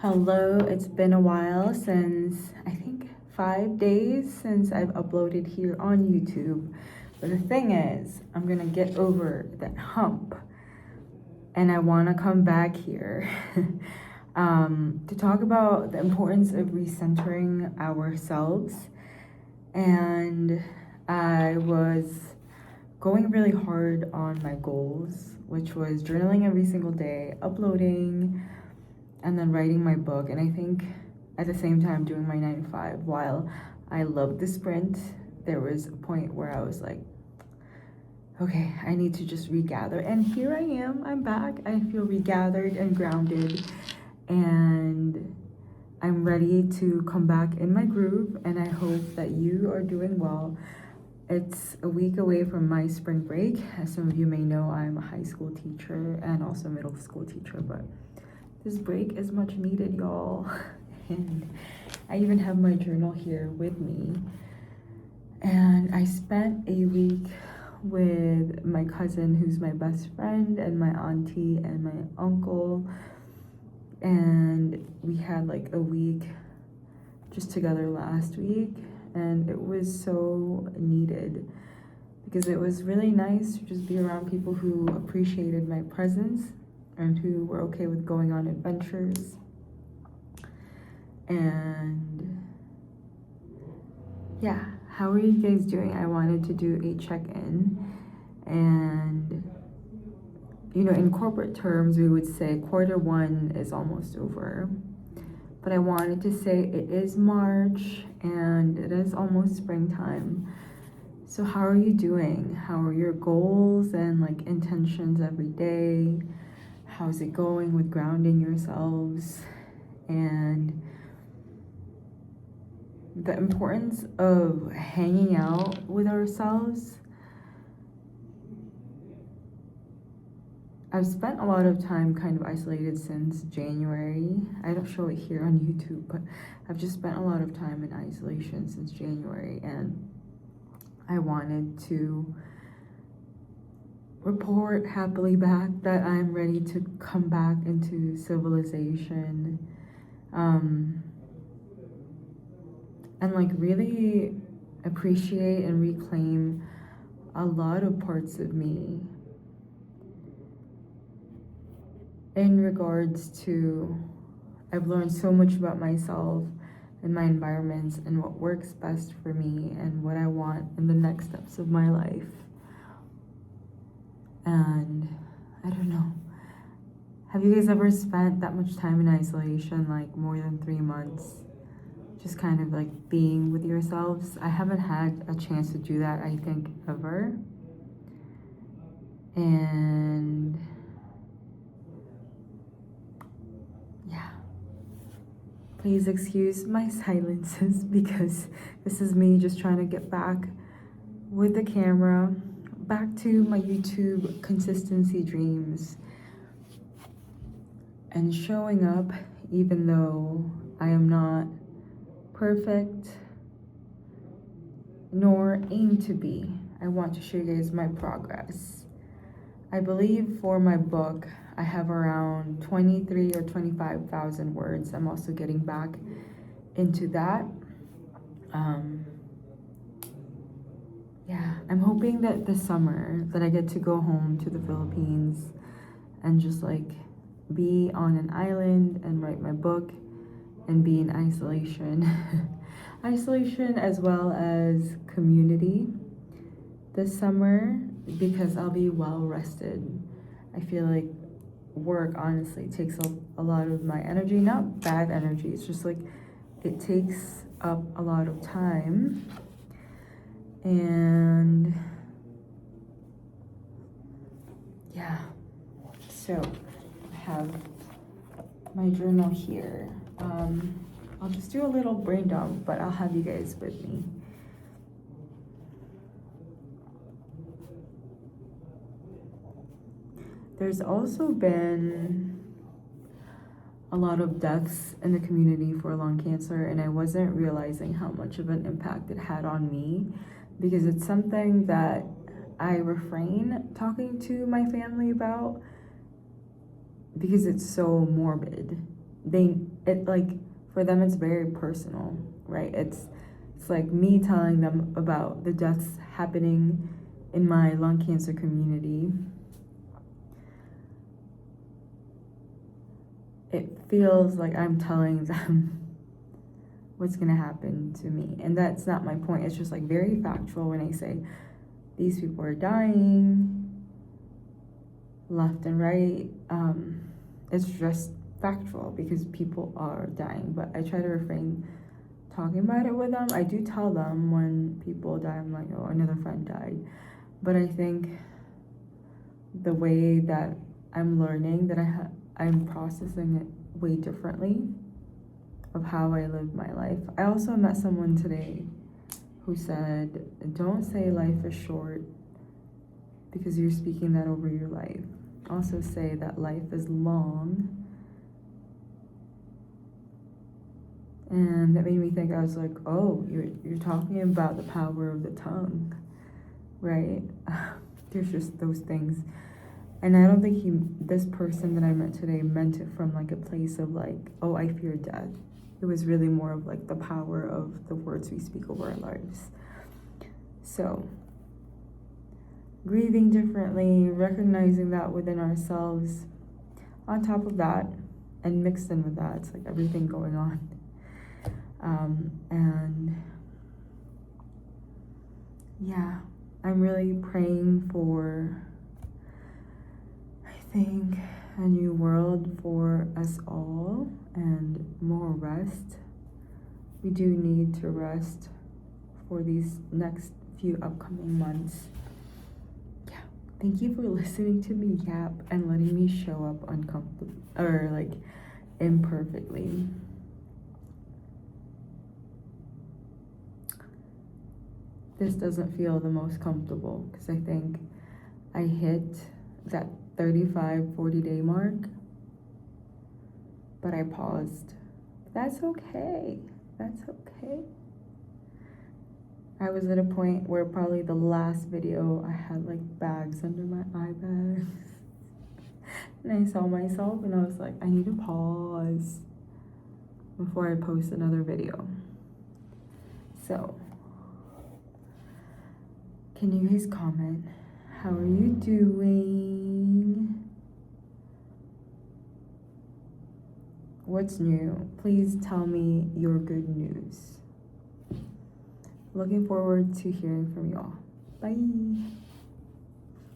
Hello, it's been a while since, I think 5 days since I've uploaded here on YouTube. But the thing is, I'm gonna get over that hump and I wanna come back here to talk about the importance of recentering ourselves. And I was going really hard on my goals, which was journaling every single day, uploading, and then writing my book. And I think at the same time doing my 9 to 5. While I loved the sprint, there was a point where I was like, okay, I need to just regather. And here I am, I'm back. I feel regathered and grounded, and I'm ready to come back in my groove, and I hope that you are doing well. It's a week away from my spring break. As some of you may know, I'm a high school teacher and also middle school teacher, but this break is much needed, y'all. And I even have my journal here with me. And I spent a week with my cousin, who's my best friend, and my auntie and my uncle. And we had like a week just together last week. And it was so needed because it was really nice to just be around people who appreciated my presence and who were okay with going on adventures. And yeah, how are you guys doing? I wanted to do a check-in, and in corporate terms we would say quarter 1 is almost over, but I wanted to say it is March and it is almost springtime. So how are you doing? How are your goals and like intentions every day? How's it going with grounding yourselves? And the importance of hanging out with ourselves. I've spent a lot of time kind of isolated since January. I don't show it here on YouTube, but I've just spent a lot of time in isolation since January, and I wanted to report happily back that I'm ready to come back into civilization, and like really appreciate and reclaim a lot of parts of me in regards to I've learned so much about myself and my environments and what works best for me and what I want in the next steps of my life. And I don't know, have you guys ever spent that much time in isolation, like more than 3 months, just kind of like being with yourselves? I haven't had a chance to do that, I think, ever. And yeah, please excuse my silences because this is me just trying to get back with the camera, back to my YouTube consistency dreams, and showing up even though I am not perfect nor aim to be. I want to show you guys my progress. I believe for my book I have around 23 or 25,000 words. I'm also getting back into that. Yeah, I'm hoping that this summer that I get to go home to the Philippines and just like be on an island and write my book and be in isolation. Isolation as well as community this summer, because I'll be well rested. I feel like work honestly takes up a lot of my energy, not bad energy, it's just like it takes up a lot of time. And yeah, so I have my journal here. I'll just do a little brain dump, but I'll have you guys with me. There's also been a lot of deaths in the community for lung cancer, and I wasn't realizing how much of an impact it had on me, because it's something that I refrain talking to my family about because it's so morbid. it like, for them it's very personal, right? It's like me telling them about the deaths happening in my lung cancer community. It feels like I'm telling them what's gonna happen to me. And that's not my point. It's just like very factual when I say these people are dying left and right. It's just factual because people are dying, but I try to refrain talking about it with them. I do tell them when people die, I'm like, oh, another friend died. But I think the way that I'm learning that I'm processing it way differently of how I live my life. I also met someone today who said, don't say life is short because you're speaking that over your life. Also say that life is long. And that made me think, I was like, oh, you're talking about the power of the tongue, right? There's just those things. And I don't think this person that I met today meant it from like a place of like, oh, I fear death. It was really more of like the power of the words we speak over our lives. So, grieving differently, recognizing that within ourselves. On top of that, and mixed in with that, it's like everything going on. And yeah, I'm really praying for, I think, a new world for us all and more rest. We do need to rest for these next few upcoming months. Yeah, thank you for listening to me yap and letting me show up uncomfortable or like imperfectly. This doesn't feel the most comfortable because I think I hit that 35-40 day mark, but I paused. That's okay. That's okay. I was at a point where probably the last video I had like bags under my eye bags. And I saw myself and I was like, I need to pause before I post another video. So, can you guys comment? How are you doing? What's new? Please tell me your good news. Looking forward to hearing from you all. Bye.